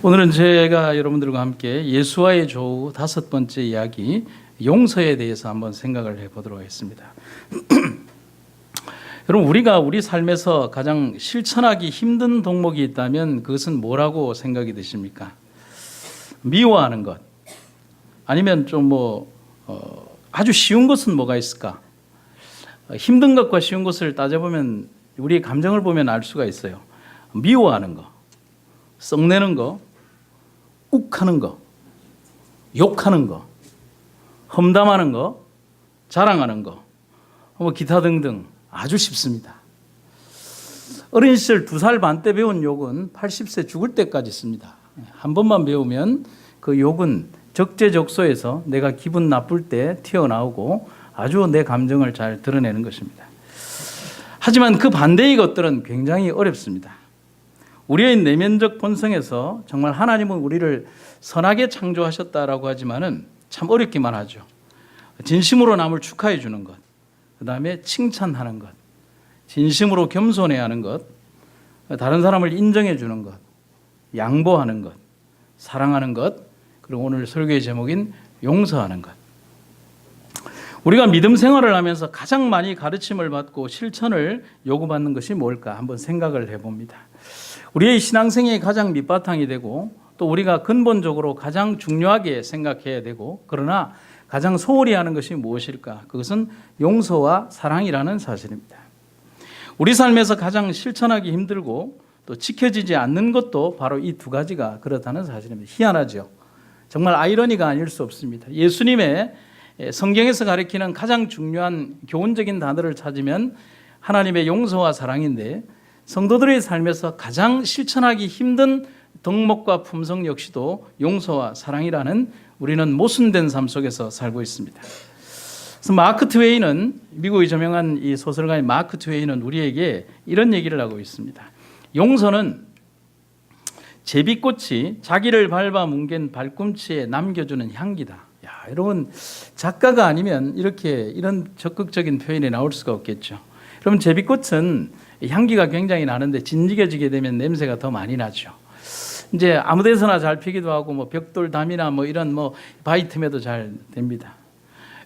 오늘은 제가 여러분들과 함께 예수와의 조우 5번째 이야기 용서에 대해서 한번 생각을 해보도록 하겠습니다. 여러분, 우리가 우리 삶에서 가장 실천하기 힘든 덕목이 있다면 그것은 뭐라고 생각이 드십니까? 미워하는 것, 아니면 좀 아주 쉬운 것은 뭐가 있을까? 힘든 것과 쉬운 것을 따져보면 우리의 감정을 보면 알 수가 있어요. 미워하는 거, 썩내는 거, 욱하는 거, 욕하는 거, 험담하는 거, 자랑하는 거, 기타 등등 아주 쉽습니다. 어린 시절 2살 반 때 배운 욕은 80세 죽을 때까지 씁니다. 한 번만 배우면 그 욕은 적재적소에서 내가 기분 나쁠 때 튀어나오고 아주 내 감정을 잘 드러내는 것입니다. 하지만 그 반대의 것들은 굉장히 어렵습니다. 우리의 내면적 본성에서 정말 하나님은 우리를 선하게 창조하셨다라고 하지만은 참 어렵기만 하죠. 진심으로 남을 축하해 주는 것, 그 다음에 칭찬하는 것, 진심으로 겸손해야 하는 것, 다른 사람을 인정해 주는 것, 양보하는 것, 사랑하는 것, 그리고 오늘 설교의 제목인 용서하는 것. 우리가 믿음 생활을 하면서 가장 많이 가르침을 받고 실천을 요구받는 것이 뭘까 한번 생각을 해봅니다. 우리의 신앙생애의 가장 밑바탕이 되고 또 우리가 근본적으로 가장 중요하게 생각해야 되고 그러나 가장 소홀히 하는 것이 무엇일까? 그것은 용서와 사랑이라는 사실입니다. 우리 삶에서 가장 실천하기 힘들고 또 지켜지지 않는 것도 바로 이 2가지가 그렇다는 사실입니다. 희한하죠. 정말 아이러니가 아닐 수 없습니다. 예수님의 성경에서 가리키는 가장 중요한 교훈적인 단어를 찾으면 하나님의 용서와 사랑인데 성도들의 삶에서 가장 실천하기 힘든 덕목과 품성 역시도 용서와 사랑이라는 우리는 모순된 삶 속에서 살고 있습니다. 그래서 마크 트웨이는 미국의 저명한 이 소설가인 마크 트웨이는 우리에게 이런 얘기를 하고 있습니다. 용서는 제비꽃이 자기를 밟아 뭉갠 발꿈치에 남겨주는 향기다. 야, 여러분 작가가 아니면 이런 적극적인 표현이 나올 수가 없겠죠. 그럼 제비꽃은 향기가 굉장히 나는데 진지겨지게 되면 냄새가 더 많이 나죠. 이제 아무데서나 잘 피기도 하고 벽돌 담이나 이런 바위 틈에도 잘 됩니다.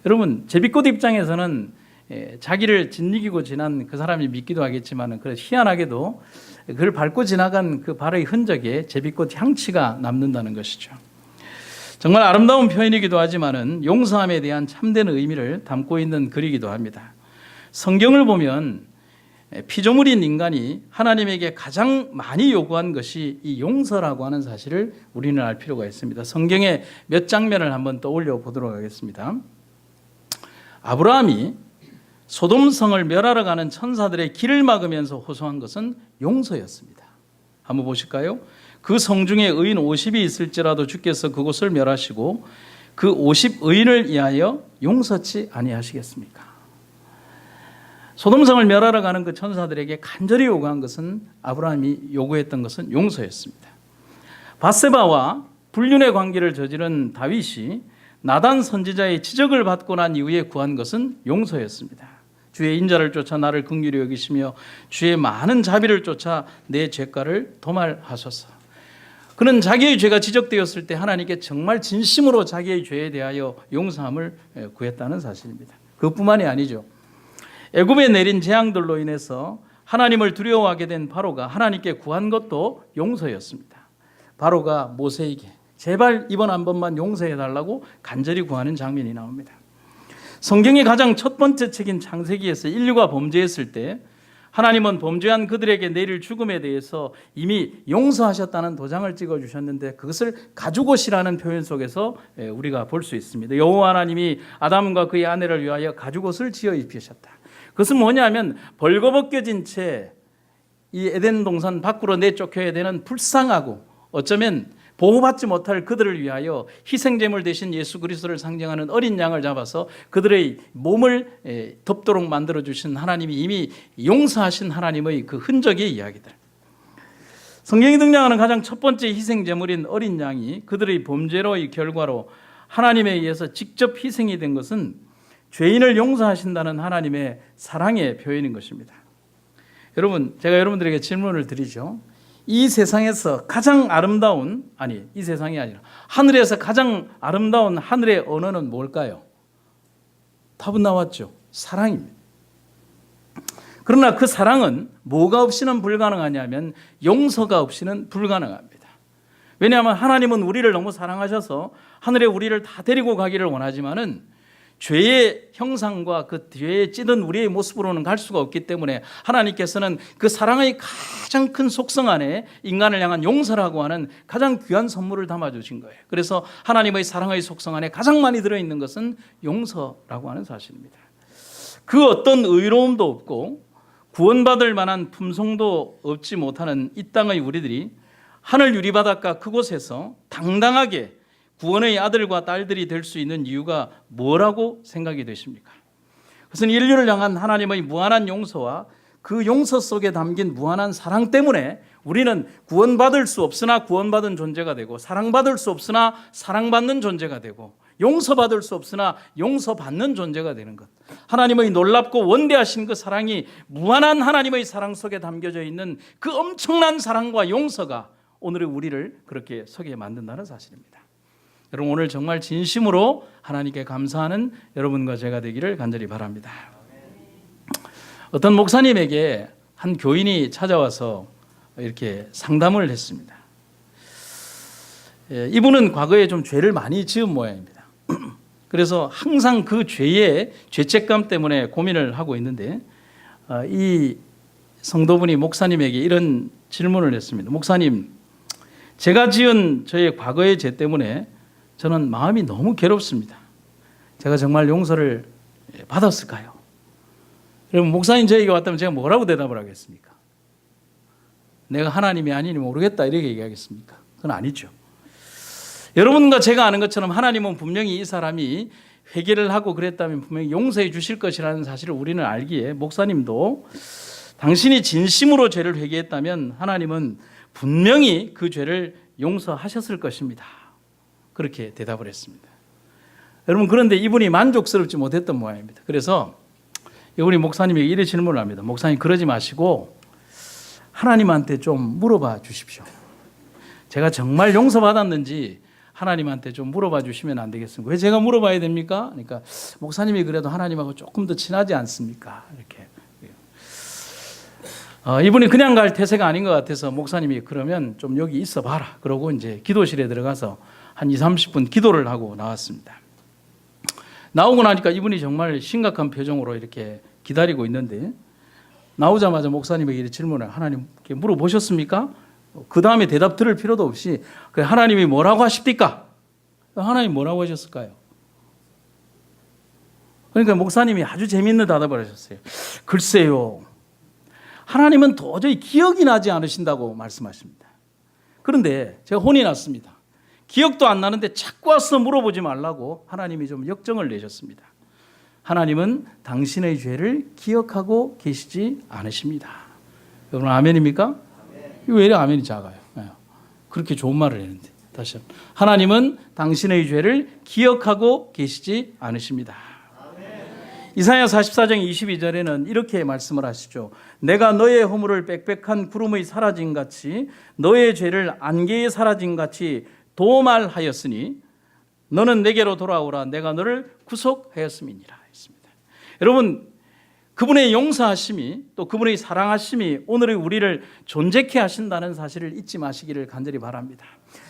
여러분 제비꽃 입장에서는 자기를 짓이기고 지난 그 사람이 믿기도 하겠지만 그래 희한하게도 그를 밟고 지나간 그 발의 흔적에 제비꽃 향취가 남는다는 것이죠. 정말 아름다운 표현이기도 하지만은 용서함에 대한 참된 의미를 담고 있는 글이기도 합니다. 성경을 보면 피조물인 인간이 하나님에게 가장 많이 요구한 것이 이 용서라고 하는 사실을 우리는 알 필요가 있습니다. 성경의 몇 장면을 한번 떠올려 보도록 하겠습니다. 아브라함이 소돔성을 멸하러 가는 천사들의 길을 막으면서 호소한 것은 용서였습니다. 한번 보실까요? 그 성 중에 의인 50이 있을지라도 주께서 그곳을 멸하시고 그 50의인을 위하여 용서치 아니하시겠습니까? 소돔성을 멸하러 가는 그 천사들에게 간절히 요구한 것은 아브라함이 요구했던 것은 용서였습니다. 밧세바와 불륜의 관계를 저지른 다윗이 나단 선지자의 지적을 받고 난 이후에 구한 것은 용서였습니다. 주의 인자를 쫓아 나를 긍휼히 여기시며 주의 많은 자비를 쫓아 내 죄가를 도말하소서. 그는 자기의 죄가 지적되었을 때 하나님께 정말 진심으로 자기의 죄에 대하여 용서함을 구했다는 사실입니다. 그것뿐만이 아니죠. 애굽에 내린 재앙들로 인해서 하나님을 두려워하게 된 바로가 하나님께 구한 것도 용서였습니다. 바로가 모세에게 제발 이번 한 번만 용서해달라고 간절히 구하는 장면이 나옵니다. 성경의 가장 첫 번째 책인 창세기에서 인류가 범죄했을 때 하나님은 범죄한 그들에게 내릴 죽음에 대해서 이미 용서하셨다는 도장을 찍어주셨는데 그것을 가죽옷이라는 표현 속에서 우리가 볼 수 있습니다. 여호와 하나님이 아담과 그의 아내를 위하여 가죽옷을 지어 입히셨다. 그것은 뭐냐면 벌거벗겨진 채 이 에덴 동산 밖으로 내쫓겨야 되는 불쌍하고 어쩌면 보호받지 못할 그들을 위하여 희생제물 대신 예수 그리스도를 상징하는 어린 양을 잡아서 그들의 몸을 덮도록 만들어주신 하나님이 이미 용서하신 하나님의 그 흔적의 이야기들. 성경에 등장하는 가장 첫 번째 희생제물인 어린 양이 그들의 범죄로의 결과로 하나님에 의해서 직접 희생이 된 것은 죄인을 용서하신다는 하나님의 사랑의 표현인 것입니다. 여러분, 제가 여러분들에게 질문을 드리죠. 이 세상에서 가장 아름다운, 아니 이 세상이 아니라 하늘에서 가장 아름다운 하늘의 언어는 뭘까요? 답은 나왔죠. 사랑입니다. 그러나 그 사랑은 뭐가 없이는 불가능하냐면 용서가 없이는 불가능합니다. 왜냐하면 하나님은 우리를 너무 사랑하셔서 하늘에 우리를 다 데리고 가기를 원하지만은 죄의 형상과 그 죄에 찌든 우리의 모습으로는 갈 수가 없기 때문에 하나님께서는 그 사랑의 가장 큰 속성 안에 인간을 향한 용서라고 하는 가장 귀한 선물을 담아주신 거예요. 그래서 하나님의 사랑의 속성 안에 가장 많이 들어있는 것은 용서라고 하는 사실입니다. 그 어떤 의로움도 없고 구원받을 만한 품성도 얻지 못하는 이 땅의 우리들이 하늘 유리바닷가 그곳에서 당당하게 구원의 아들과 딸들이 될 수 있는 이유가 뭐라고 생각이 되십니까? 그것은 인류를 향한 하나님의 무한한 용서와 그 용서 속에 담긴 무한한 사랑 때문에 우리는 구원받을 수 없으나 구원받은 존재가 되고 사랑받을 수 없으나 사랑받는 존재가 되고 용서받을 수 없으나 용서받는 존재가 되는 것. 하나님의 놀랍고 원대하신 그 사랑이 무한한 하나님의 사랑 속에 담겨져 있는 그 엄청난 사랑과 용서가 오늘의 우리를 그렇게 서게 만든다는 사실입니다. 여러분 오늘 정말 진심으로 하나님께 감사하는 여러분과 제가 되기를 간절히 바랍니다. 어떤 목사님에게 한 교인이 찾아와서 이렇게 상담을 했습니다. 이분은 과거에 좀 죄를 많이 지은 모양입니다. 그래서 항상 그 죄의 죄책감 때문에 고민을 하고 있는데 이 성도분이 목사님에게 이런 질문을 했습니다. 목사님, 제가 지은 저의 과거의 죄 때문에 저는 마음이 너무 괴롭습니다. 제가 정말 용서를 받았을까요? 여러분 목사님 저에게 왔다면 제가 뭐라고 대답을 하겠습니까? 내가 하나님이 아니니 모르겠다 이렇게 얘기하겠습니까? 그건 아니죠. 여러분과 제가 아는 것처럼 하나님은 분명히 이 사람이 회개를 하고 그랬다면 분명히 용서해 주실 것이라는 사실을 우리는 알기에 목사님도 당신이 진심으로 죄를 회개했다면 하나님은 분명히 그 죄를 용서하셨을 것입니다. 그렇게 대답을 했습니다. 여러분 그런데 이분이 만족스럽지 못했던 모양입니다. 그래서 우리 목사님에게 이런 질문을 합니다. 목사님 그러지 마시고 하나님한테 좀 물어봐 주십시오. 제가 정말 용서받았는지 하나님한테 좀 물어봐 주시면 안 되겠습니까? 왜 제가 물어봐야 됩니까? 그러니까 목사님이 그래도 하나님하고 조금 더 친하지 않습니까? 이렇게. 이분이 그냥 갈 태세가 아닌 것 같아서 목사님이 그러면 좀 여기 있어 봐라. 그러고 이제 기도실에 들어가서 한 20-30분 기도를 하고 나왔습니다. 나오고 나니까 이분이 정말 심각한 표정으로 이렇게 기다리고 있는데 나오자마자 목사님에게 이렇게 질문을 하나님께 물어보셨습니까? 그 다음에 대답 들을 필요도 없이 하나님이 뭐라고 하십니까? 하나님 뭐라고 하셨을까요? 그러니까 목사님이 아주 재미있는 대답을 하셨어요. 글쎄요. 하나님은 도저히 기억이 나지 않으신다고 말씀하십니다. 그런데 제가 혼이 났습니다. 기억도 안 나는데 자꾸 와서 물어보지 말라고 하나님이 좀 역정을 내셨습니다. 하나님은 당신의 죄를 기억하고 계시지 않으십니다. 여러분 아멘입니까? 왜 이래 아멘이 작아요? 그렇게 좋은 말을 했는데 다시 한번. 하나님은 당신의 죄를 기억하고 계시지 않으십니다. 이사야 44장 22절에는 이렇게 말씀을 하시죠. 내가 너의 허물을 빽빽한 구름의 사라짐 같이 너의 죄를 안개에 사라짐 같이 도말하였으니 너는 내게로 돌아오라 내가 너를 구속하였음이니라 했습니다. 여러분 그분의 용서하심이 또 그분의 사랑하심이 오늘의 우리를 존재케 하신다는 사실을 잊지 마시기를 간절히 바랍니다.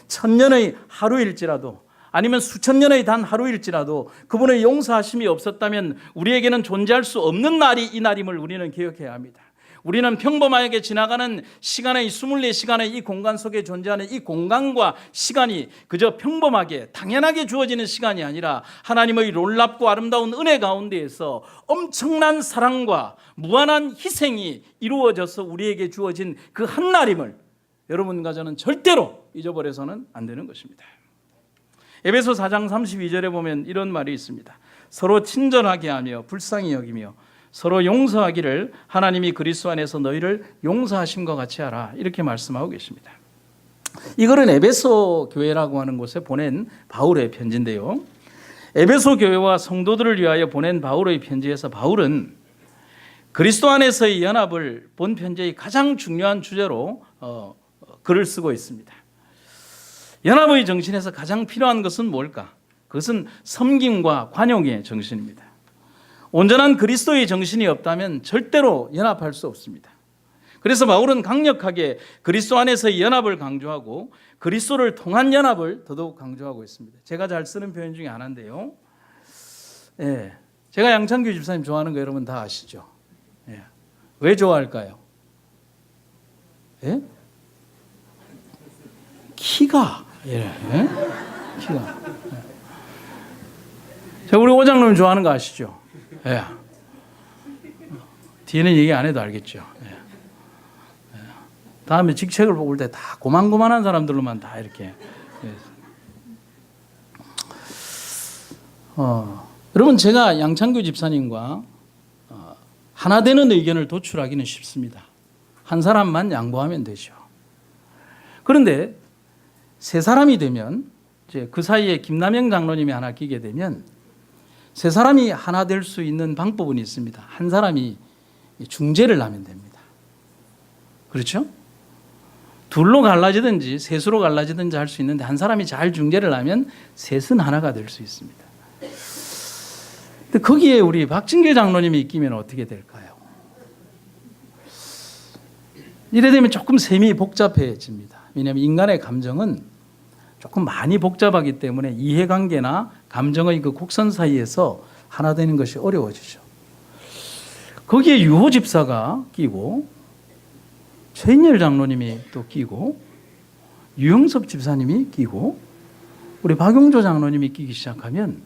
1000년의 하루일지라도 아니면 수천 년의 단 하루일지라도 그분의 용서하심이 없었다면 우리에게는 존재할 수 없는 날이 이 날임을 우리는 기억해야 합니다. 우리는 평범하게 지나가는 시간의 24시간의 이 공간 속에 존재하는 이 공간과 시간이 그저 평범하게 당연하게 주어지는 시간이 아니라 하나님의 놀랍고 아름다운 은혜 가운데에서 엄청난 사랑과 무한한 희생이 이루어져서 우리에게 주어진 그 한날임을 여러분과 저는 절대로 잊어버려서는 안 되는 것입니다. 에베소 4장 32절에 보면 이런 말이 있습니다. 서로 친절하게 하며 불쌍히 여기며 서로 용서하기를 하나님이 그리스도 안에서 너희를 용서하심과 같이 하라 이렇게 말씀하고 계십니다. 이거는 에베소 교회라고 하는 곳에 보낸 바울의 편지인데요. 에베소 교회와 성도들을 위하여 보낸 바울의 편지에서 바울은 그리스도 안에서의 연합을 본 편지의 가장 중요한 주제로 글을 쓰고 있습니다. 연합의 정신에서 가장 필요한 것은 뭘까? 그것은 섬김과 관용의 정신입니다. 온전한 그리스도의 정신이 없다면 절대로 연합할 수 없습니다. 그래서 바울은 강력하게 그리스도 안에서의 연합을 강조하고 그리스도를 통한 연합을 더더욱 강조하고 있습니다. 제가 잘 쓰는 표현 중에 하나인데요. 예, 제가 양창규 집사님 좋아하는 거 여러분 다 아시죠? 예. 왜 좋아할까요? 예? 키가 예. 키가 제가 우리 오장로님 좋아하는 거 아시죠? 예. 뒤에는 얘기 안 해도 알겠죠. 예. 다음에 직책을 뽑을 때 다 고만고만한 사람들로만 다 이렇게. 여러분 제가 양창규 집사님과 하나 되는 의견을 도출하기는 쉽습니다. 한 사람만 양보하면 되죠. 그런데 세 사람이 되면 이제 그 사이에 김남영 장로님이 하나 끼게 되면 세 사람이 하나 될 수 있는 방법은 있습니다. 한 사람이 중재를 하면 됩니다. 그렇죠? 둘로 갈라지든지 셋으로 갈라지든지 할 수 있는데 한 사람이 잘 중재를 하면 셋은 하나가 될 수 있습니다. 근데 거기에 우리 박진길 장로님이 끼면 어떻게 될까요? 이래 되면 조금 셈이 복잡해집니다. 왜냐하면 인간의 감정은 조금 많이 복잡하기 때문에 이해관계나 감정의 그 곡선 사이에서 하나 되는 것이 어려워지죠. 거기에 유호 집사가 끼고 최인열 장로님이 또 끼고 유영섭 집사님이 끼고 우리 박용조 장로님이 끼기 시작하면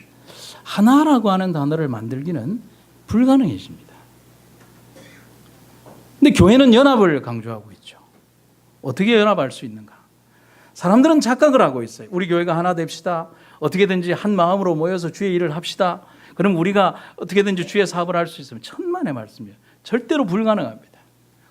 하나라고 하는 단어를 만들기는 불가능해집니다. 근데 교회는 연합을 강조하고 있죠. 어떻게 연합할 수 있는가? 사람들은 착각을 하고 있어요. 우리 교회가 하나 됩시다. 어떻게든지 한 마음으로 모여서 주의 일을 합시다. 그럼 우리가 어떻게든지 주의 사업을 할 수 있으면 천만의 말씀이에요. 절대로 불가능합니다.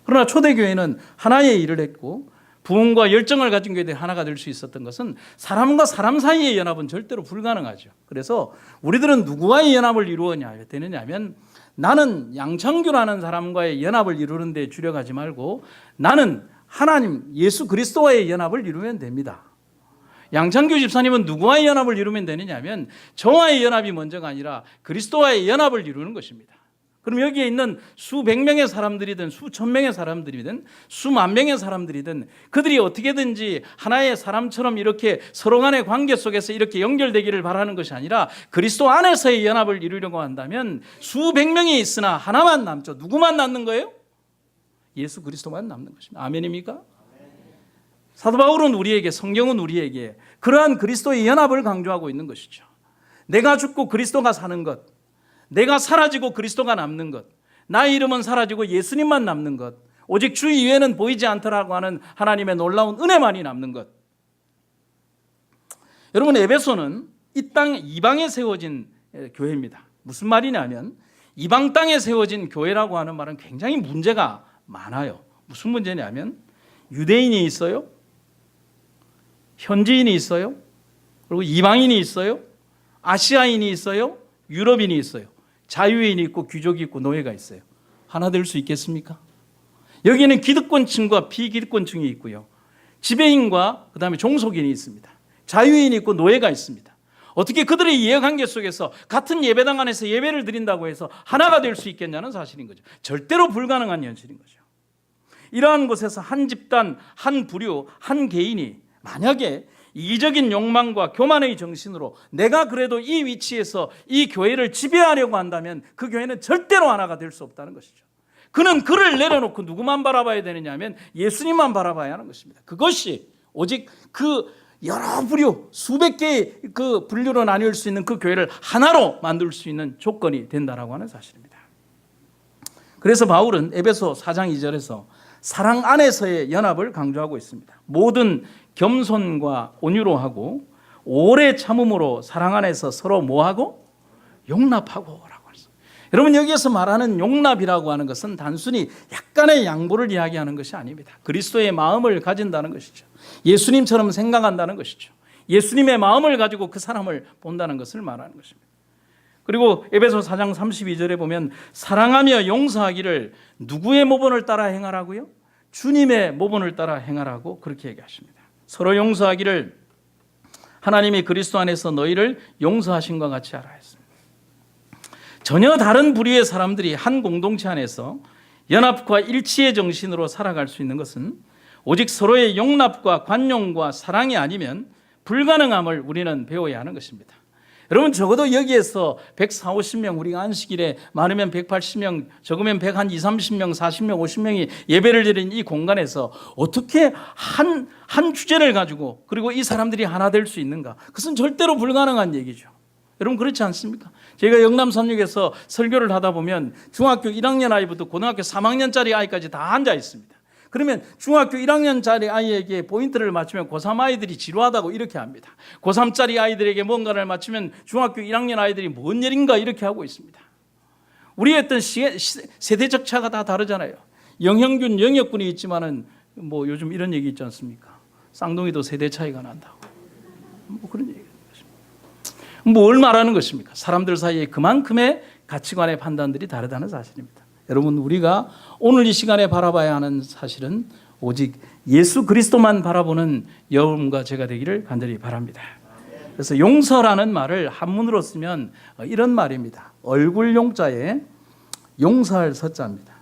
그러나 초대교회는 하나의 일을 했고 부흥과 열정을 가진 교회들이 하나가 될 수 있었던 것은 사람과 사람 사이의 연합은 절대로 불가능하죠. 그래서 우리들은 누구와의 연합을 이루어야 되느냐면 나는 양창규라는 사람과의 연합을 이루는 데 주력하지 말고 나는 하나님 예수 그리스도와의 연합을 이루면 됩니다. 양창규 집사님은 누구와의 연합을 이루면 되느냐면 저와의 연합이 먼저가 아니라 그리스도와의 연합을 이루는 것입니다. 그럼 여기에 있는 수백 명의 사람들이든 수천 명의 사람들이든 수만 명의 사람들이든 그들이 어떻게든지 하나의 사람처럼 이렇게 서로 간의 관계 속에서 이렇게 연결되기를 바라는 것이 아니라 그리스도 안에서의 연합을 이루려고 한다면 수백 명이 있으나 하나만 남죠. 누구만 남는 거예요? 예수 그리스도만 남는 것입니다. 아멘입니까? 사도 바울은 우리에게, 성경은 우리에게 그러한 그리스도의 연합을 강조하고 있는 것이죠. 내가 죽고 그리스도가 사는 것, 내가 사라지고 그리스도가 남는 것, 나의 이름은 사라지고 예수님만 남는 것, 오직 주 이외에는 보이지 않더라고 하는 하나님의 놀라운 은혜만이 남는 것. 여러분, 에베소는 이 땅 이방에 세워진 교회입니다. 무슨 말이냐면 이방 땅에 세워진 교회라고 하는 말은 굉장히 문제가 많아요. 무슨 문제냐면 유대인이 있어요, 현지인이 있어요, 그리고 이방인이 있어요, 아시아인이 있어요, 유럽인이 있어요, 자유인이 있고 귀족이 있고 노예가 있어요. 하나 될 수 있겠습니까? 여기는 기득권층과 비기득권층이 있고요, 지배인과 그 다음에 종속인이 있습니다. 자유인이 있고 노예가 있습니다. 어떻게 그들의 이해관계 속에서 같은 예배당 안에서 예배를 드린다고 해서 하나가 될 수 있겠냐는 사실인 거죠. 절대로 불가능한 현실인 거죠. 이러한 곳에서 한 집단, 한 부류, 한 개인이 만약에 이기적인 욕망과 교만의 정신으로 내가 그래도 이 위치에서 이 교회를 지배하려고 한다면 그 교회는 절대로 하나가 될 수 없다는 것이죠. 그는 그를 내려놓고 누구만 바라봐야 되느냐면 예수님만 바라봐야 하는 것입니다. 그것이 오직 그 여러 부류, 수백 개의 그 분류로 나눌 수 있는 그 교회를 하나로 만들 수 있는 조건이 된다라고 하는 사실입니다. 그래서 바울은 에베소 4장 2절에서 사랑 안에서의 연합을 강조하고 있습니다. 모든 겸손과 온유로 하고 오래 참음으로 사랑 안에서 서로 뭐하고? 용납하고 라고 했어요. 여러분, 여기에서 말하는 용납이라고 하는 것은 단순히 약간의 양보를 이야기하는 것이 아닙니다. 그리스도의 마음을 가진다는 것이죠. 예수님처럼 생각한다는 것이죠. 예수님의 마음을 가지고 그 사람을 본다는 것을 말하는 것입니다. 그리고 에베소 4장 32절에 보면 사랑하며 용서하기를 누구의 모본을 따라 행하라고요? 주님의 모본을 따라 행하라고 그렇게 얘기하십니다. 서로 용서하기를 하나님이 그리스도 안에서 너희를 용서하신 것 같이 하라 했습니다. 전혀 다른 부류의 사람들이 한 공동체 안에서 연합과 일치의 정신으로 살아갈 수 있는 것은 오직 서로의 용납과 관용과 사랑이 아니면 불가능함을 우리는 배워야 하는 것입니다. 여러분, 적어도 여기에서 140~150명, 우리가 안식일에 많으면 180명, 적으면 120, 30명, 40명, 50명이 예배를 드린 이 공간에서 어떻게 한 주제를 가지고 그리고 이 사람들이 하나 될 수 있는가? 그것은 절대로 불가능한 얘기죠. 여러분, 그렇지 않습니까? 저희가 영남 삼육에서 설교를 하다 보면 중학교 1학년 아이부터 고등학교 3학년짜리 아이까지 다 앉아 있습니다. 그러면 중학교 1학년짜리 아이에게 포인트를 맞추면 고3 아이들이 지루하다고 이렇게 합니다. 고3짜리 아이들에게 뭔가를 맞추면 중학교 1학년 아이들이 뭔 일인가 이렇게 하고 있습니다. 우리의 어떤 세대적 차가 다 다르잖아요. 영형균, 영역군이 있지만은 뭐 요즘 이런 얘기 있지 않습니까? 쌍둥이도 세대 차이가 난다고. 뭐 그런 얘기가 있는 것입니다. 뭘 말하는 것입니까? 사람들 사이에 그만큼의 가치관의 판단들이 다르다는 사실입니다. 여러분, 우리가 오늘 이 시간에 바라봐야 하는 사실은 오직 예수 그리스도만 바라보는 여러분과 제가 되기를 간절히 바랍니다. 그래서 용서라는 말을 한문으로 쓰면 이런 말입니다. 얼굴 용자에 용서할 서자입니다.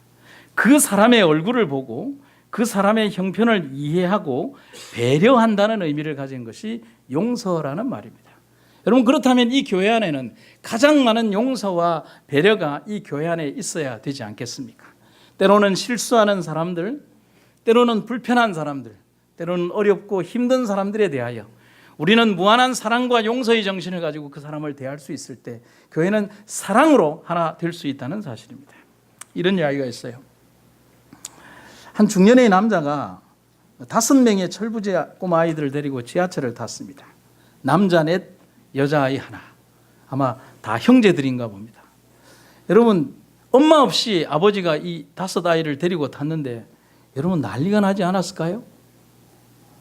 그 사람의 얼굴을 보고 그 사람의 형편을 이해하고 배려한다는 의미를 가진 것이 용서라는 말입니다. 여러분, 그렇다면 이 교회 안에는 가장 많은 용서와 배려가 이 교회 안에 있어야 되지 않겠습니까? 때로는 실수하는 사람들, 때로는 불편한 사람들, 때로는 어렵고 힘든 사람들에 대하여 우리는 무한한 사랑과 용서의 정신을 가지고 그 사람을 대할 수 있을 때 교회는 사랑으로 하나 될 수 있다는 사실입니다. 이런 이야기가 있어요. 한 중년의 남자가 5명의 철부지 꼬마 아이들을 데리고 지하철을 탔습니다. 남자 넷, 여자아이 하나. 아마 다 형제들인가 봅니다. 여러분, 엄마 없이 아버지가 이 5 아이를 데리고 탔는데 여러분, 난리가 나지 않았을까요?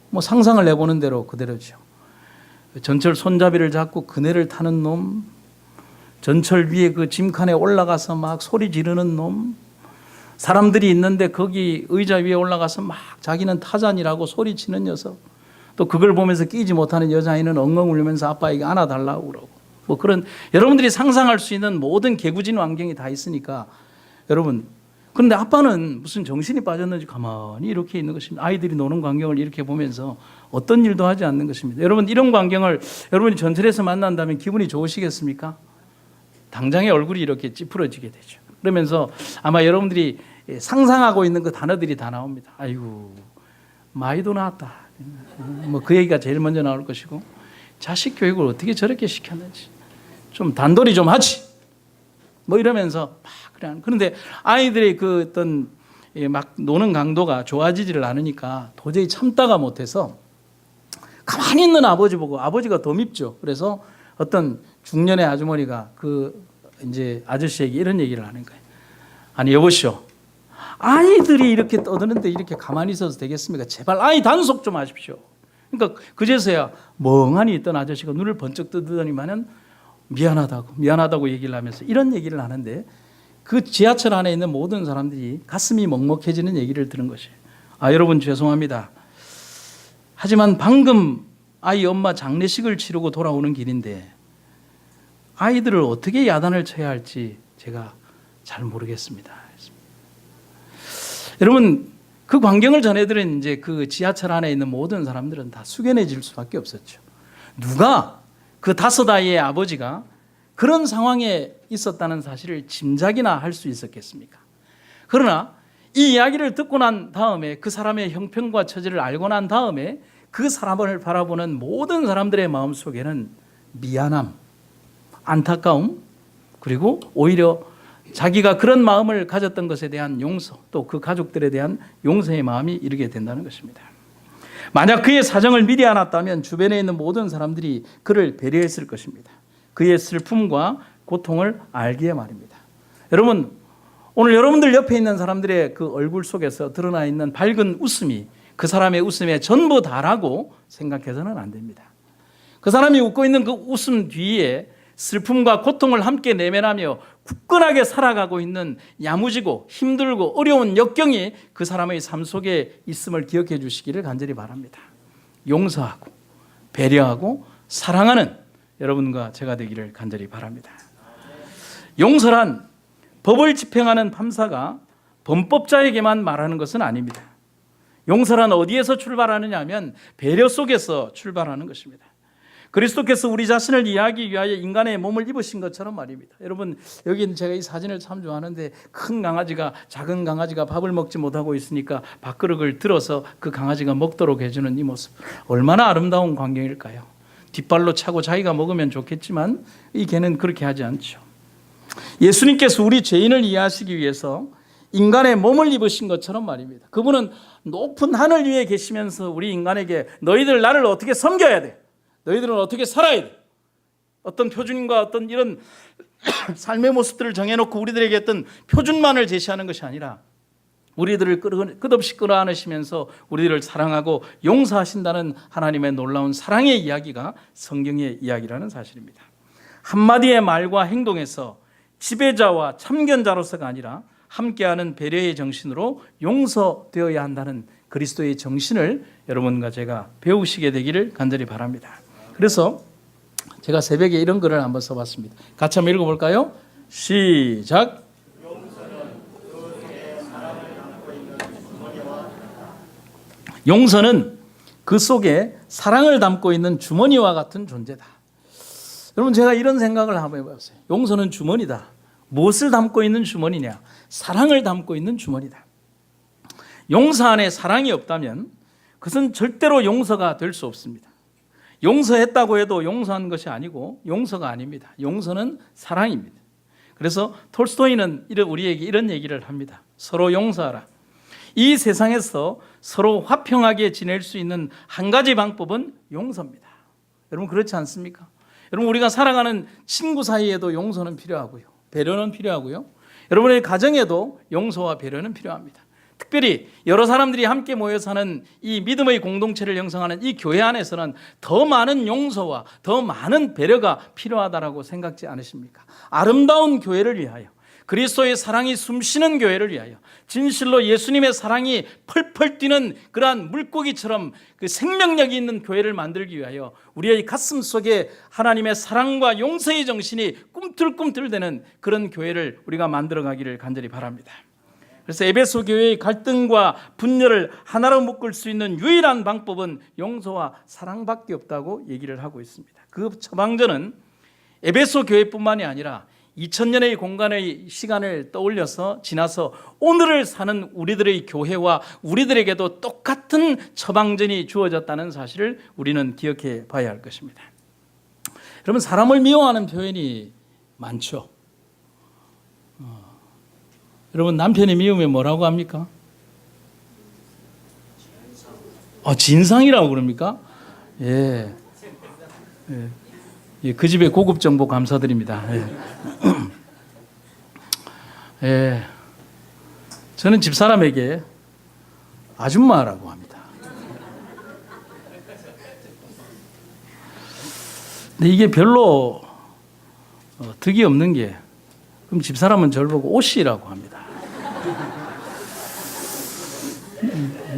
뭐 상상을 해보는 대로 그대로죠. 전철 손잡이를 잡고 그네를 타는 놈, 전철 위에 그 짐칸에 올라가서 막 소리 지르는 놈, 사람들이 있는데 거기 의자 위에 올라가서 막 자기는 타잔이라고 소리치는 녀석, 또 그걸 보면서 끼지 못하는 여자아이는 엉엉 울면서 아빠에게 안아달라고 그러고, 뭐 그런 여러분들이 상상할 수 있는 모든 개구진 환경이 다 있으니까 여러분, 그런데 아빠는 무슨 정신이 빠졌는지 가만히 이렇게 있는 것입니다. 아이들이 노는 광경을 이렇게 보면서 어떤 일도 하지 않는 것입니다. 여러분, 이런 광경을 여러분이 전철에서 만난다면 기분이 좋으시겠습니까? 당장의 얼굴이 이렇게 찌푸러지게 되죠. 그러면서 아마 여러분들이 상상하고 있는 그 단어들이 다 나옵니다. 아이고, 마이도 나왔다. 뭐 그 얘기가 제일 먼저 나올 것이고, 자식 교육을 어떻게 저렇게 시켰는지 좀 단돌이 좀 하지. 뭐 이러면서 막 그래. 그런데 아이들의 그 어떤 막 노는 강도가 좋아지지를 않으니까 도저히 참다가 못해서 가만히 있는 아버지 보고, 아버지가 더 밉죠. 그래서 어떤 중년의 아주머니가 그 이제 아저씨에게 이런 얘기를 하는 거예요. 아니, 여보시오, 아이들이 이렇게 떠드는데 이렇게 가만히 있어도 되겠습니까? 제발 아이 단속 좀 하십시오. 그러니까 그제서야 멍하니 있던 아저씨가 눈을 번쩍 뜨더니만은 미안하다고 얘기를 하면서 이런 얘기를 하는데, 그 지하철 안에 있는 모든 사람들이 가슴이 먹먹해지는 얘기를 들은 것이에요. 아, 여러분 죄송합니다. 하지만 방금 아이 엄마 장례식을 치르고 돌아오는 길인데 아이들을 어떻게 야단을 쳐야 할지 제가 잘 모르겠습니다. 여러분, 그 광경을 전해들은 이제 그 지하철 안에 있는 모든 사람들은 다 숙연해질 수밖에 없었죠. 누가 그 5 아이의 아버지가 그런 상황에 있었다는 사실을 짐작이나 할 수 있었겠습니까? 그러나 이 이야기를 듣고 난 다음에, 그 사람의 형편과 처지를 알고 난 다음에 그 사람을 바라보는 모든 사람들의 마음속에는 미안함, 안타까움, 그리고 오히려 자기가 그런 마음을 가졌던 것에 대한 용서, 또 그 가족들에 대한 용서의 마음이 이르게 된다는 것입니다. 만약 그의 사정을 미리 알았다면 주변에 있는 모든 사람들이 그를 배려했을 것입니다. 그의 슬픔과 고통을 알기에 말입니다. 여러분, 오늘 여러분들 옆에 있는 사람들의 그 얼굴 속에서 드러나 있는 밝은 웃음이 그 사람의 웃음의 전부 다라고 생각해서는 안 됩니다. 그 사람이 웃고 있는 그 웃음 뒤에 슬픔과 고통을 함께 내면하며 굳건하게 살아가고 있는 야무지고 힘들고 어려운 역경이 그 사람의 삶 속에 있음을 기억해 주시기를 간절히 바랍니다. 용서하고 배려하고 사랑하는 여러분과 제가 되기를 간절히 바랍니다. 용서란 법을 집행하는 판사가 범법자에게만 말하는 것은 아닙니다. 용서란 어디에서 출발하느냐 하면 배려 속에서 출발하는 것입니다. 그리스도께서 우리 자신을 이해하기 위하여 인간의 몸을 입으신 것처럼 말입니다. 여러분, 여기는 제가 이 사진을 참 좋아하는데 큰 강아지가 작은 강아지가 밥을 먹지 못하고 있으니까 밥그릇을 들어서 그 강아지가 먹도록 해주는 이 모습, 얼마나 아름다운 광경일까요? 뒷발로 차고 자기가 먹으면 좋겠지만 이 개는 그렇게 하지 않죠. 예수님께서 우리 죄인을 이해하시기 위해서 인간의 몸을 입으신 것처럼 말입니다. 그분은 높은 하늘 위에 계시면서 우리 인간에게 너희들 나를 어떻게 섬겨야 돼? 너희들은 어떻게 살아야 돼? 어떤 표준과 어떤 이런 삶의 모습들을 정해놓고 우리들에게 어떤 표준만을 제시하는 것이 아니라 우리들을 끝없이 끌어안으시면서 우리들을 사랑하고 용서하신다는 하나님의 놀라운 사랑의 이야기가 성경의 이야기라는 사실입니다. 한마디의 말과 행동에서 지배자와 참견자로서가 아니라 함께하는 배려의 정신으로 용서되어야 한다는 그리스도의 정신을 여러분과 제가 배우시게 되기를 간절히 바랍니다. 그래서 제가 새벽에 이런 글을 한번 써봤습니다. 같이 한번 읽어볼까요? 시작. 용서는 그 속에 사랑을 담고 있는 주머니와 같은 존재다. 여러분, 제가 이런 생각을 한번 해봤어요. 용서는 주머니다. 무엇을 담고 있는 주머니냐? 사랑을 담고 있는 주머니다. 용서 안에 사랑이 없다면 그것은 절대로 용서가 될 수 없습니다. 용서했다고 해도 용서한 것이 아니고 용서가 아닙니다. 용서는 사랑입니다. 그래서 톨스토이는 우리에게 이런 얘기를 합니다. 서로 용서하라. 이 세상에서 서로 화평하게 지낼 수 있는 한 가지 방법은 용서입니다. 여러분, 그렇지 않습니까? 여러분, 우리가 살아가는 친구 사이에도 용서는 필요하고요. 배려는 필요하고요. 여러분의 가정에도 용서와 배려는 필요합니다. 특별히 여러 사람들이 함께 모여 사는 이 믿음의 공동체를 형성하는 이 교회 안에서는 더 많은 용서와 더 많은 배려가 필요하다고 생각지 않으십니까? 아름다운 교회를 위하여, 그리스도의 사랑이 숨쉬는 교회를 위하여, 진실로 예수님의 사랑이 펄펄 뛰는 그러한 물고기처럼 그 생명력이 있는 교회를 만들기 위하여 우리의 가슴 속에 하나님의 사랑과 용서의 정신이 꿈틀꿈틀대는 그런 교회를 우리가 만들어가기를 간절히 바랍니다. 그래서 에베소 교회의 갈등과 분열을 하나로 묶을 수 있는 유일한 방법은 용서와 사랑밖에 없다고 얘기를 하고 있습니다. 그 처방전은 에베소 교회뿐만이 아니라 2000년의 공간의 시간을 떠올려서 지나서 오늘을 사는 우리들의 교회와 우리들에게도 똑같은 처방전이 주어졌다는 사실을 우리는 기억해 봐야 할 것입니다. 여러분, 사람을 미워하는 표현이 많죠. 여러분, 남편이 미우면 뭐라고 합니까? 진상이라고 그럽니까? 예. 예. 그 집의 고급 정보 감사드립니다. 예. 예. 저는 집사람에게 아줌마라고 합니다. 근데 이게 별로 득이 없는 게, 그럼 집사람은 저를 보고 오씨라고 합니다.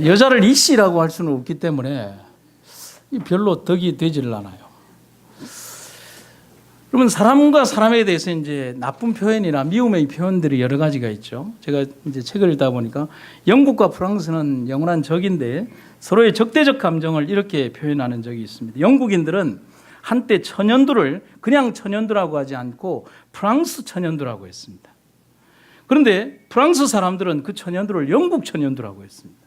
여자를 이씨라고 할 수는 없기 때문에 별로 덕이 되질 않아요. 그러면 사람과 사람에 대해서 이제 나쁜 표현이나 미움의 표현들이 여러 가지가 있죠. 제가 이제 책을 읽다 보니까 영국과 프랑스는 영원한 적인데 서로의 적대적 감정을 이렇게 표현하는 적이 있습니다. 영국인들은 한때 천연두를 그냥 천연두라고 하지 않고 프랑스 천연두라고 했습니다. 그런데 프랑스 사람들은 그 천연두를 영국 천연두라고 했습니다.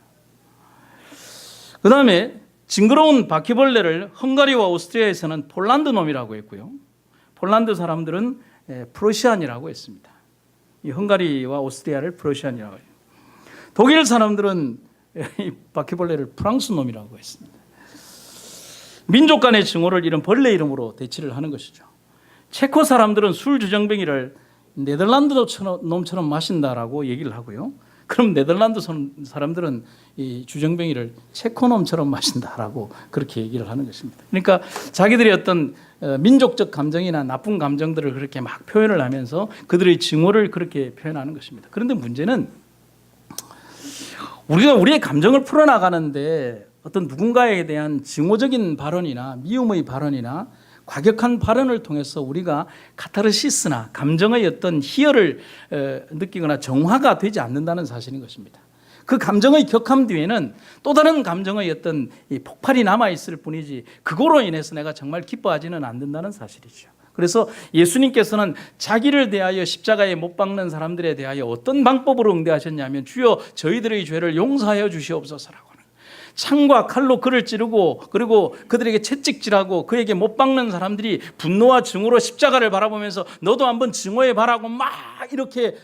그 다음에 징그러운 바퀴벌레를 헝가리와 오스트리아에서는 폴란드 놈이라고 했고요. 폴란드 사람들은 프로시안이라고 했습니다. 이 헝가리와 오스트리아를 프로시안이라고 해요. 독일 사람들은 이 바퀴벌레를 프랑스 놈이라고 했습니다. 민족 간의 증오를 이런 벌레 이름으로 대치를 하는 것이죠. 체코 사람들은 술 주정뱅이를 네덜란드 놈처럼 마신다라고 얘기를 하고요. 그럼 네덜란드 사람들은 이 주정뱅이를 체코놈처럼 마신다라고 그렇게 얘기를 하는 것입니다. 그러니까 자기들의 어떤 민족적 감정이나 나쁜 감정들을 그렇게 막 표현을 하면서 그들의 증오를 그렇게 표현하는 것입니다. 그런데 문제는 우리가 우리의 감정을 풀어나가는데 어떤 누군가에 대한 증오적인 발언이나 미움의 발언이나 과격한 발언을 통해서 우리가 카타르시스나 감정의 어떤 희열을 느끼거나 정화가 되지 않는다는 사실인 것입니다. 그 감정의 격함 뒤에는 또 다른 감정의 어떤 폭발이 남아있을 뿐이지 그거로 인해서 내가 정말 기뻐하지는 않는다는 사실이죠. 그래서 예수님께서는 자기를 대하여 십자가에 못 박는 사람들에 대하여 어떤 방법으로 응대하셨냐면 주여 저희들의 죄를 용서하여 주시옵소서라고 하는 창과 칼로 그를 찌르고 그리고 그들에게 채찍질하고 그에게 못 박는 사람들이 분노와 증오로 십자가를 바라보면서 너도 한번 증오해 봐라고 막 이렇게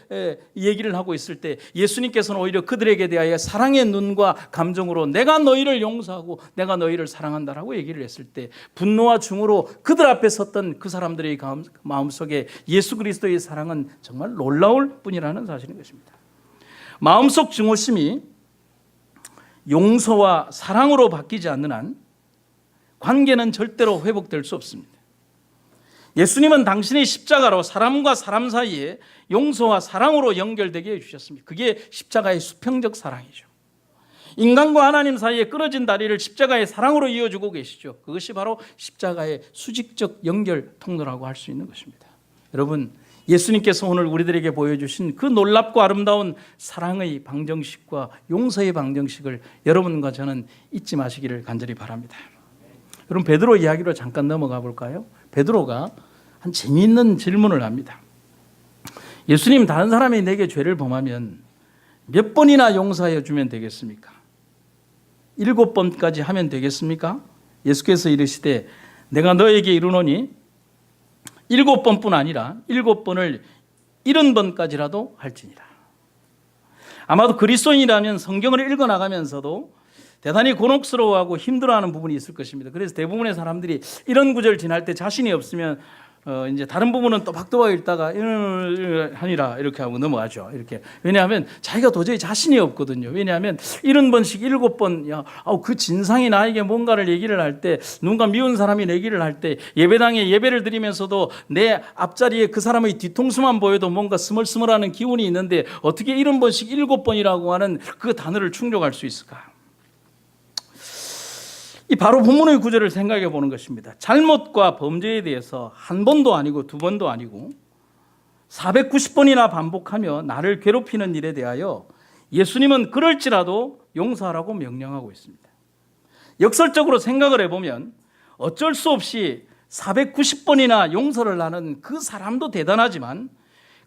얘기를 하고 있을 때 예수님께서는 오히려 그들에게 대하여 사랑의 눈과 감정으로 내가 너희를 용서하고 내가 너희를 사랑한다라고 얘기를 했을 때 분노와 증오로 그들 앞에 섰던 그 사람들의 마음속에 예수 그리스도의 사랑은 정말 놀라울 뿐이라는 사실인 것입니다. 마음속 증오심이 용서와 사랑으로 바뀌지 않는 한 관계는 절대로 회복될 수 없습니다. 예수님은 당신의 십자가로 사람과 사람 사이에 용서와 사랑으로 연결되게 해주셨습니다. 그게 십자가의 수평적 사랑이죠. 인간과 하나님 사이에 끊어진 다리를 십자가의 사랑으로 이어주고 계시죠. 그것이 바로 십자가의 수직적 연결 통로라고 할 수 있는 것입니다. 여러분, 예수님께서 오늘 우리들에게 보여주신 그 놀랍고 아름다운 사랑의 방정식과 용서의 방정식을 여러분과 저는 잊지 마시기를 간절히 바랍니다. 여러분, 베드로 이야기로 잠깐 넘어가 볼까요? 베드로가 한 재미있는 질문을 합니다. 예수님, 다른 사람이 내게 죄를 범하면 몇 번이나 용서하여 주면 되겠습니까? 7번까지 하면 되겠습니까? 예수께서 이르시되 내가 너에게 이르노니 7번뿐 아니라 7번을 70번까지라도 할지니라. 아마도 그리스도인이라면 성경을 읽어나가면서도 대단히 곤혹스러워하고 힘들어하는 부분이 있을 것입니다. 그래서 대부분의 사람들이 이런 구절 지날 때 자신이 없으면 이제 다른 부분은 또박또박 읽다가 하니라 이렇게 하고 넘어가죠. 이렇게. 왜냐하면 자기가 도저히 자신이 없거든요. 왜냐하면 70번씩 7번, 그 진상이 나에게 뭔가를 얘기를 할 때, 누군가 미운 사람이 얘기를 할 때, 예배당에 예배를 드리면서도 내 앞자리에 그 사람의 뒤통수만 보여도 뭔가 스멀스멀하는 기운이 있는데 어떻게 70번씩 7번이라고 하는 그 단어를 충족할 수 있을까? 이 바로 본문의 구절을 생각해 보는 것입니다. 잘못과 범죄에 대해서 한 번도 아니고 두 번도 아니고 490번이나 반복하며 나를 괴롭히는 일에 대하여 예수님은 그럴지라도 용서하라고 명령하고 있습니다. 역설적으로 생각을 해보면 어쩔 수 없이 490번이나 용서를 하는 그 사람도 대단하지만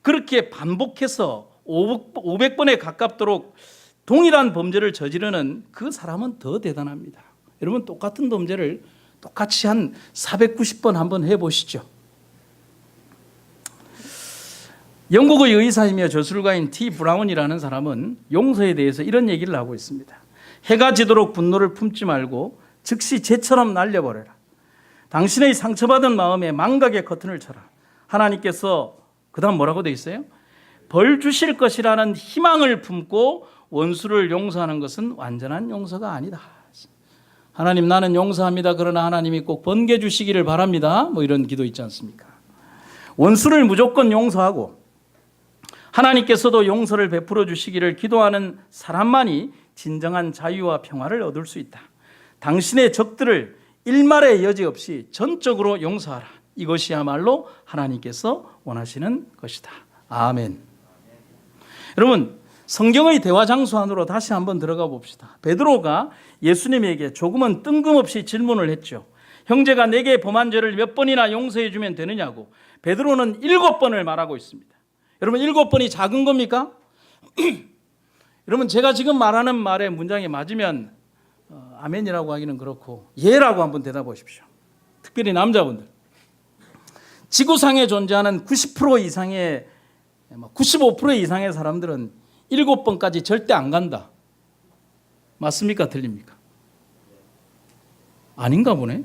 그렇게 반복해서 500번에 가깝도록 동일한 범죄를 저지르는 그 사람은 더 대단합니다. 여러분, 똑같은 범죄를 똑같이 한 490번 한번 해보시죠. 영국의 의사이며 저술가인 T. 브라운이라는 사람은 용서에 대해서 이런 얘기를 하고 있습니다. 해가 지도록 분노를 품지 말고 즉시 재처럼 날려버려라. 당신의 상처받은 마음에 망각의 커튼을 쳐라. 하나님께서 그 다음 뭐라고 되어 있어요? 벌 주실 것이라는 희망을 품고 원수를 용서하는 것은 완전한 용서가 아니다. 하나님, 나는 용서합니다. 그러나 하나님이 꼭 번개 주시기를 바랍니다. 뭐 이런 기도 있지 않습니까? 원수를 무조건 용서하고 하나님께서도 용서를 베풀어 주시기를 기도하는 사람만이 진정한 자유와 평화를 얻을 수 있다. 당신의 적들을 일말의 여지 없이 전적으로 용서하라. 이것이야말로 하나님께서 원하시는 것이다. 아멘. 여러분, 성경의 대화 장소 안으로 다시 한번 들어가 봅시다. 베드로가 예수님에게 조금은 뜬금없이 질문을 했죠. 형제가 내게 범한 죄를 몇 번이나 용서해 주면 되느냐고. 베드로는 7번을 말하고 있습니다. 여러분, 7번이 작은 겁니까? 여러분, 제가 지금 말하는 말의 문장이 맞으면 아멘이라고 하기는 그렇고 예라고 한번 대답하십시오. 특별히 남자분들. 지구상에 존재하는 90% 이상의 95% 이상의 사람들은 7번까지 절대 안 간다. 맞습니까? 틀립니까? 아닌가 보네.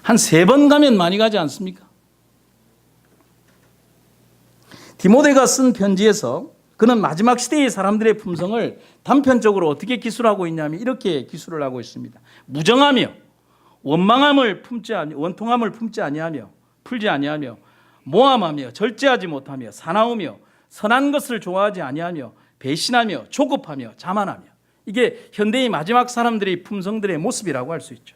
한 3번 가면 많이 가지 않습니까? 디모데가 쓴 편지에서 그는 마지막 시대의 사람들의 품성을 단편적으로 어떻게 기술하고 있냐면 이렇게 기술을 하고 있습니다. 무정하며 원통함을 품지 아니하며 풀지 아니하며 모함하며 절제하지 못하며 사나우며 선한 것을 좋아하지 아니하며 배신하며 조급하며 자만하며, 이게 현대의 마지막 사람들의 품성들의 모습이라고 할 수 있죠.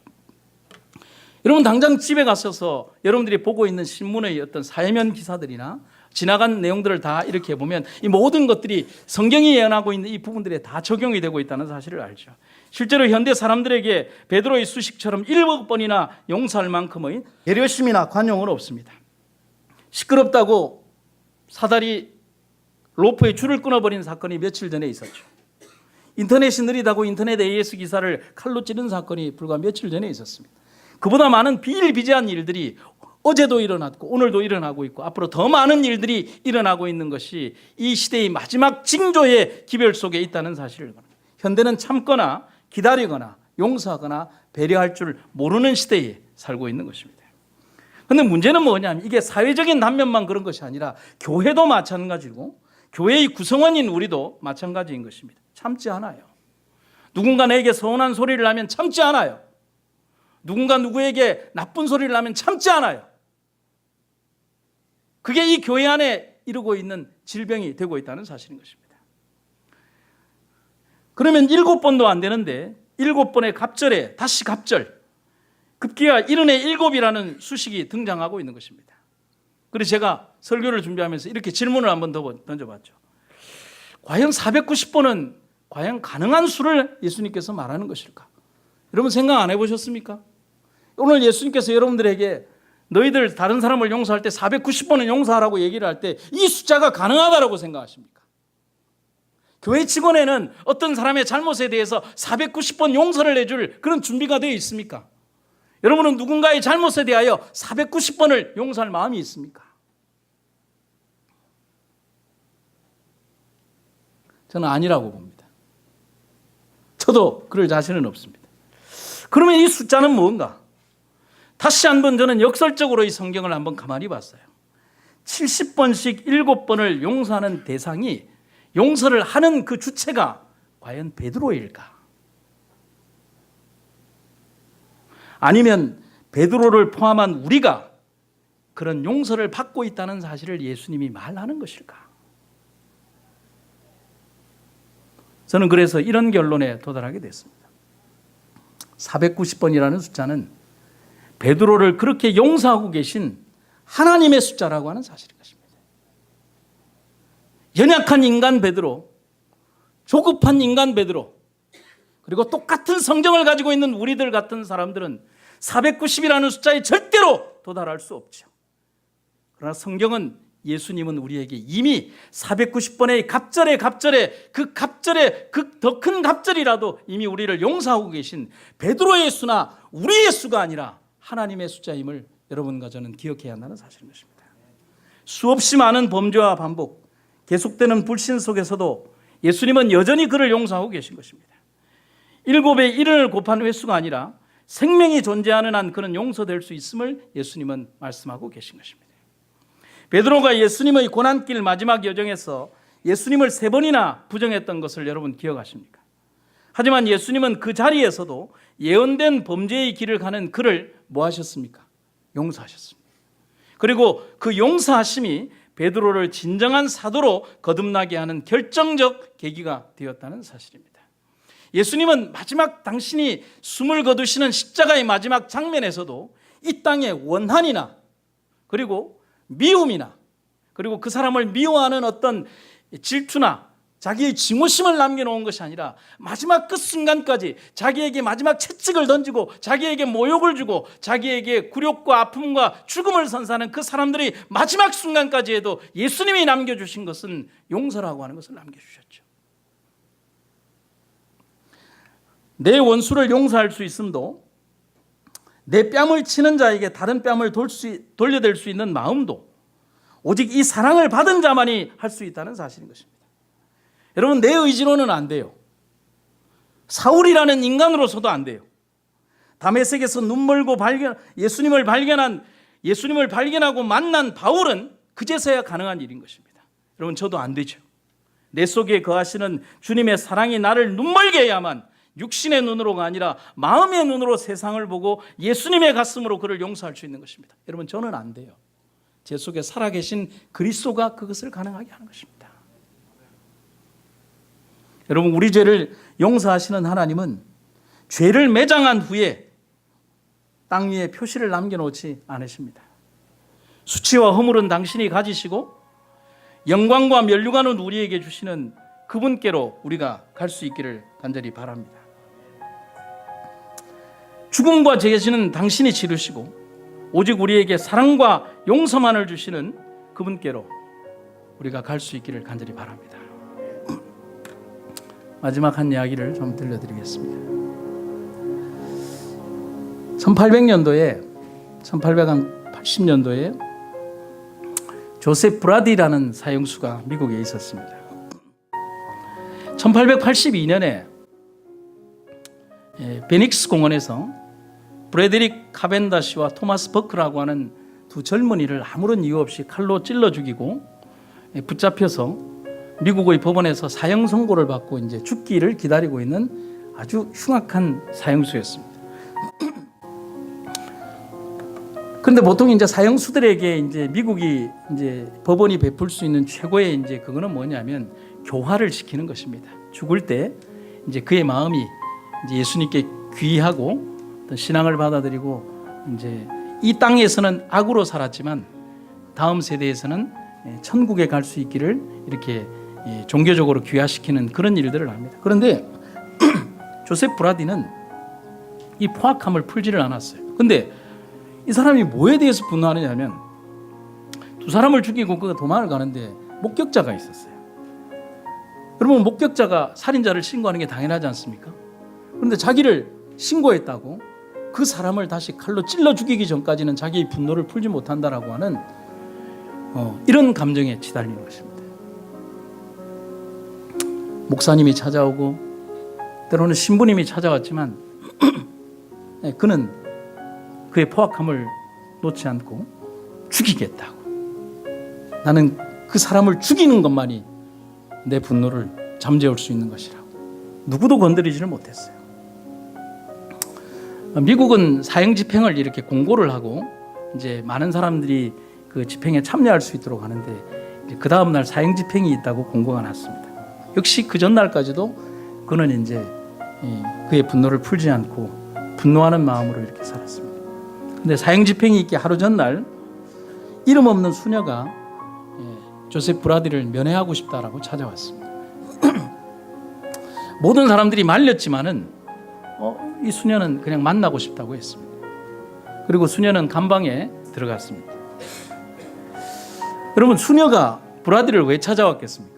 여러분 당장 집에 가셔서 여러분들이 보고 있는 신문의 어떤 사회면 기사들이나 지나간 내용들을 다 이렇게 보면 이 모든 것들이 성경이 예언하고 있는 이 부분들에 다 적용이 되고 있다는 사실을 알죠. 실제로 현대 사람들에게 베드로의 수식처럼 7번이나 용서할 만큼의 배려심이나 관용은 없습니다. 시끄럽다고 사다리 로프에 줄을 끊어버린 사건이 며칠 전에 있었죠. 인터넷이 느리다고 인터넷 AS 기사를 칼로 찌른 사건이 불과 며칠 전에 있었습니다. 그보다 많은 비일비재한 일들이 어제도 일어났고 오늘도 일어나고 있고 앞으로 더 많은 일들이 일어나고 있는 것이 이 시대의 마지막 징조의 기별 속에 있다는 사실을, 현대는 참거나 기다리거나 용서하거나 배려할 줄 모르는 시대에 살고 있는 것입니다. 그런데 문제는 뭐냐면 이게 사회적인 단면만 그런 것이 아니라 교회도 마찬가지고 교회의 구성원인 우리도 마찬가지인 것입니다. 참지 않아요. 누군가 내게 서운한 소리를 하면 참지 않아요. 누군가 누구에게 나쁜 소리를 하면 참지 않아요. 그게 이 교회 안에 이루고 있는 질병이 되고 있다는 사실인 것입니다. 그러면 7번도 안 되는데 7번의 갑절에 다시 갑절, 급기야 70의 7이라는 수식이 등장하고 있는 것입니다. 그래서 제가 설교를 준비하면서 이렇게 질문을 한번 더 던져봤죠. 과연 490번은 과연 가능한 수를 예수님께서 말하는 것일까? 여러분 생각 안 해보셨습니까? 오늘 예수님께서 여러분들에게 너희들 다른 사람을 용서할 때 490번은 용서하라고 얘기를 할 때 이 숫자가 가능하다고 생각하십니까? 교회 직원에는 어떤 사람의 잘못에 대해서 490번 용서를 해줄 그런 준비가 되어 있습니까? 여러분은 누군가의 잘못에 대하여 490번을 용서할 마음이 있습니까? 저는 아니라고 봅니다. 저도 그럴 자신은 없습니다. 그러면 이 숫자는 뭔가? 다시 한번 저는 역설적으로 이 성경을 한번 가만히 봤어요. 70번씩 7번을 용서하는 대상이, 용서를 하는 그 주체가 과연 베드로일까? 아니면 베드로를 포함한 우리가 그런 용서를 받고 있다는 사실을 예수님이 말하는 것일까? 저는 그래서 이런 결론에 도달하게 됐습니다. 490번이라는 숫자는 베드로를 그렇게 용서하고 계신 하나님의 숫자라고 하는 사실인 것입니다. 연약한 인간 베드로, 조급한 인간 베드로, 그리고 똑같은 성정을 가지고 있는 우리들 같은 사람들은 490이라는 숫자에 절대로 도달할 수 없죠. 그러나 성경은, 예수님은 우리에게 이미 490번의 갑절의 그 더 큰 갑절이라도 이미 우리를 용서하고 계신 베드로의 수나 우리의 수가 아니라 하나님의 숫자임을 여러분과 저는 기억해야 한다는 사실인 것입니다. 수없이 많은 범죄와 반복, 계속되는 불신 속에서도 예수님은 여전히 그를 용서하고 계신 것입니다. 7의 1을 곱한 횟수가 아니라 생명이 존재하는 한 그는 용서될 수 있음을 예수님은 말씀하고 계신 것입니다. 베드로가 예수님의 고난길 마지막 여정에서 예수님을 3번이나 부정했던 것을 여러분 기억하십니까? 하지만 예수님은 그 자리에서도 예언된 범죄의 길을 가는 그를 뭐 하셨습니까? 용서하셨습니다. 그리고 그 용서하심이 베드로를 진정한 사도로 거듭나게 하는 결정적 계기가 되었다는 사실입니다. 예수님은 마지막 당신이 숨을 거두시는 십자가의 마지막 장면에서도 이 땅의 원한이나 그리고 미움이나 그리고 그 사람을 미워하는 어떤 질투나 자기의 증오심을 남겨놓은 것이 아니라 마지막 끝 순간까지 자기에게 마지막 채찍을 던지고 자기에게 모욕을 주고 자기에게 굴욕과 아픔과 죽음을 선사하는 그 사람들이 마지막 순간까지 해도 예수님이 남겨주신 것은 용서라고 하는 것을 남겨주셨죠. 내 원수를 용서할 수 있음도, 내 뺨을 치는 자에게 다른 뺨을 돌려댈 수 있는 마음도 오직 이 사랑을 받은 자만이 할 수 있다는 사실인 것입니다. 여러분, 내 의지로는 안 돼요. 사울이라는 인간으로서도 안 돼요. 다메섹에서 눈멀고 예수님을 발견하고 만난 바울은 그제서야 가능한 일인 것입니다. 여러분, 저도 안 되죠. 내 속에 거하시는 주님의 사랑이 나를 눈멀게 해야만 육신의 눈으로가 아니라 마음의 눈으로 세상을 보고 예수님의 가슴으로 그를 용서할 수 있는 것입니다. 여러분, 저는 안 돼요. 제 속에 살아계신 그리스도가 그것을 가능하게 하는 것입니다. 여러분, 우리 죄를 용서하시는 하나님은 죄를 매장한 후에 땅 위에 표시를 남겨놓지 않으십니다. 수치와 허물은 당신이 가지시고 영광과 면류관은 우리에게 주시는 그분께로 우리가 갈 수 있기를 간절히 바랍니다. 죽음과 죄는 당신이 치르시고 오직 우리에게 사랑과 용서만을 주시는 그분께로 우리가 갈 수 있기를 간절히 바랍니다. 마지막 한 이야기를 좀 들려드리겠습니다. 1880년도에 조셉 브라디라는 사형수가 미국에 있었습니다. 1882년에 베닉스 공원에서 브래드릭 카벤다시와 토마스 버크라고 하는 두 젊은이를 아무런 이유 없이 칼로 찔러 죽이고 붙잡혀서 미국의 법원에서 사형 선고를 받고 이제 죽기를 기다리고 있는 아주 흉악한 사형수였습니다. 그런데 보통 이제 사형수들에게 이제 미국이 이제 법원이 베풀 수 있는 최고의 이제 그거는 뭐냐면 교화를 시키는 것입니다. 죽을 때 이제 그의 마음이 이제 예수님께 귀하고 어떤 신앙을 받아들이고 이제 이 땅에서는 악으로 살았지만 다음 세대에서는 천국에 갈 수 있기를 이렇게 종교적으로 귀화시키는 그런 일들을 합니다. 그런데 조셉 브라디는 이 포악함을 풀지를 않았어요. 그런데 이 사람이 뭐에 대해서 분노하느냐면 두 사람을 죽이고 그가 도망을 가는데 목격자가 있었어요. 여러분, 목격자가 살인자를 신고하는 게 당연하지 않습니까? 그런데 자기를 신고했다고 그 사람을 다시 칼로 찔러 죽이기 전까지는 자기의 분노를 풀지 못한다라고 하는 이런 감정에 치달리는 것입니다. 목사님이 찾아오고 때로는 신부님이 찾아왔지만 그는 그의 포악함을 놓지 않고 죽이겠다고, 나는 그 사람을 죽이는 것만이 내 분노를 잠재울 수 있는 것이라고 누구도 건드리지를 못했어요. 미국은 사형 집행을 이렇게 공고를 하고 이제 많은 사람들이 그 집행에 참여할 수 있도록 하는데 그 다음 날 사형 집행이 있다고 공고가 났습니다. 역시 그 전날까지도 그는 이제 그의 분노를 풀지 않고 분노하는 마음으로 이렇게 살았습니다. 근데 사형 집행이 있기 하루 전날 이름 없는 수녀가 조셉 브라디를 면회하고 싶다라고 찾아왔습니다. 모든 사람들이 말렸지만은 이 수녀는 그냥 만나고 싶다고 했습니다. 그리고 수녀는 감방에 들어갔습니다. 여러분, 수녀가 브라디를 왜 찾아왔겠습니까?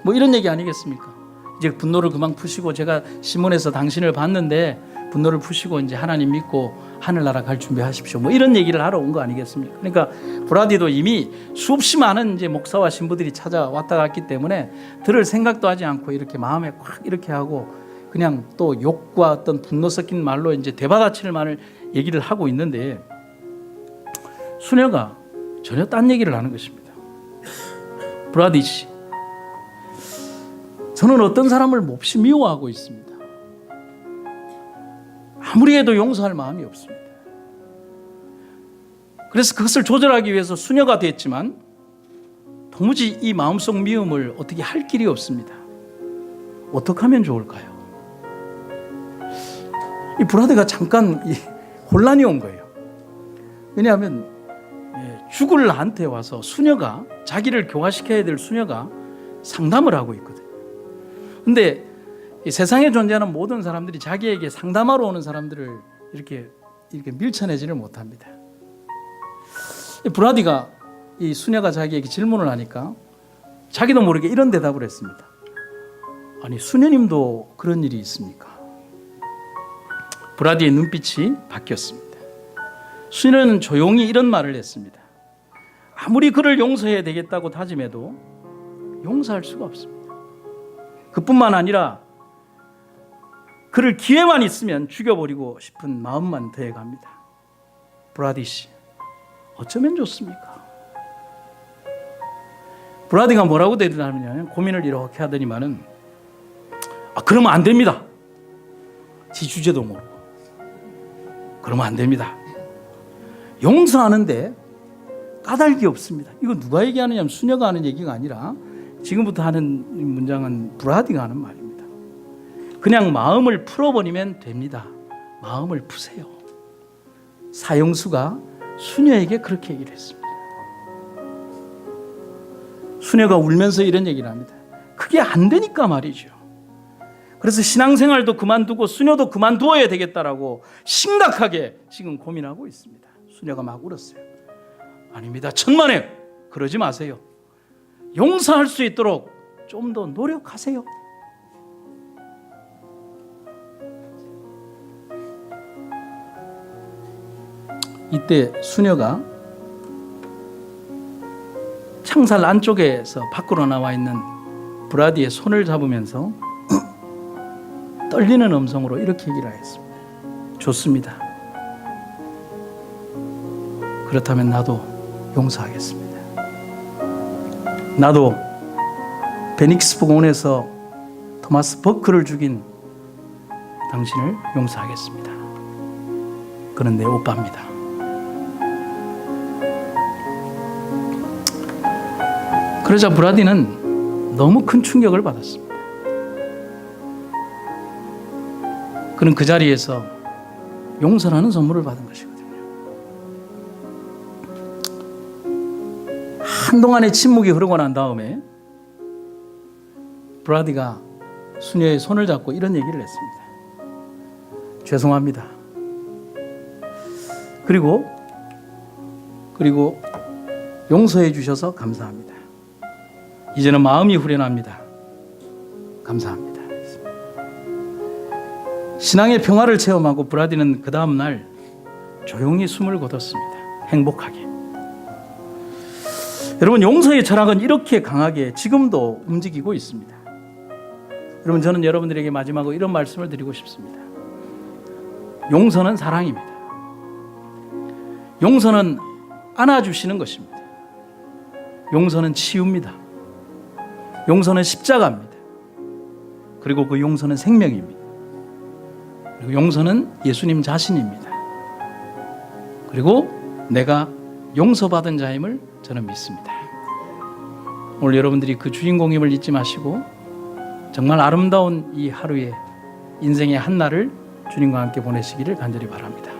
뭐 이런 얘기 아니겠습니까? 이제 분노를 그만 푸시고, 제가 신문에서 당신을 봤는데 분노를 푸시고 이제 하나님 믿고 하늘나라 갈 준비하십시오, 뭐 이런 얘기를 하러 온 거 아니겠습니까? 그러니까 브라디도 이미 수없이 많은 이제 목사와 신부들이 찾아왔다 갔기 때문에 들을 생각도 하지 않고 이렇게 마음에 콱 이렇게 하고 그냥 또 욕과 어떤 분노 섞인 말로 이제 되받아칠 말을 얘기를 하고 있는데, 수녀가 전혀 딴 얘기를 하는 것입니다. 브라디 씨, 저는 어떤 사람을 몹시 미워하고 있습니다. 아무리 해도 용서할 마음이 없습니다. 그래서 그것을 조절하기 위해서 수녀가 됐지만 도무지 이 마음속 미움을 어떻게 할 길이 없습니다. 어떻게 하면 좋을까요? 이 브라디가 잠깐 혼란이 온 거예요. 왜냐하면 죽을 나한테 와서 수녀가, 자기를 교화시켜야 될 수녀가 상담을 하고 있거든요. 근데 이 세상에 존재하는 모든 사람들이 자기에게 상담하러 오는 사람들을 이렇게 밀쳐내지를 못합니다. 브라디가, 이 수녀가 자기에게 질문을 하니까 자기도 모르게 이런 대답을 했습니다. 아니, 수녀님도 그런 일이 있습니까? 브라디의 눈빛이 바뀌었습니다. 수녀는 조용히 이런 말을 했습니다. 아무리 그를 용서해야 되겠다고 다짐해도 용서할 수가 없습니다. 그뿐만 아니라 그를 기회만 있으면 죽여버리고 싶은 마음만 더해갑니다. 브라디 씨, 어쩌면 좋습니까? 브라디가 뭐라고 대답하냐면 고민을 이렇게 하더니만은 그러면 안 됩니다. 지 주제도 모르고. 그러면 안 됩니다. 용서하는데 까닭이 없습니다. 이거 누가 얘기하느냐면 수녀가 하는 얘기가 아니라 지금부터 하는 문장은 브라디가 하는 말입니다. 그냥 마음을 풀어버리면 됩니다. 마음을 푸세요. 사형수가 수녀에게 그렇게 얘기를 했습니다. 수녀가 울면서 이런 얘기를 합니다. 그게 안 되니까 말이죠. 그래서 신앙생활도 그만두고 수녀도 그만두어야 되겠다라고 심각하게 지금 고민하고 있습니다. 수녀가 막 울었어요. 아닙니다. 천만에 그러지 마세요. 용서할 수 있도록 좀 더 노력하세요. 이때 수녀가 창살 안쪽에서 밖으로 나와 있는 브라디의 손을 잡으면서 떨리는 음성으로 이렇게 얘기를 했습니다. 좋습니다. 그렇다면 나도 용서하겠습니다. 나도 베닉스 공원에서 토마스 버크를 죽인 당신을 용서하겠습니다. 그는 내 오빠입니다. 그러자 브라디는 너무 큰 충격을 받았습니다. 그는 그 자리에서 용서라는 선물을 받은 것이거든요. 한동안의 침묵이 흐르고 난 다음에 브라디가 수녀의 손을 잡고 이런 얘기를 했습니다. 죄송합니다. 그리고 용서해 주셔서 감사합니다. 이제는 마음이 후련합니다. 감사합니다. 신앙의 평화를 체험하고 브라디는 그 다음 날 조용히 숨을 거뒀습니다. 행복하게. 여러분, 용서의 철학은 이렇게 강하게 지금도 움직이고 있습니다. 여러분, 저는 여러분들에게 마지막으로 이런 말씀을 드리고 싶습니다. 용서는 사랑입니다. 용서는 안아주시는 것입니다. 용서는 치유입니다. 용서는 십자가입니다. 그리고 그 용서는 생명입니다. 그리고 용서는 예수님 자신입니다. 그리고 내가 용서받은 자임을 저는 믿습니다. 오늘 여러분들이 그 주인공임을 잊지 마시고 정말 아름다운 이 하루에 인생의 한 날을 주님과 함께 보내시기를 간절히 바랍니다.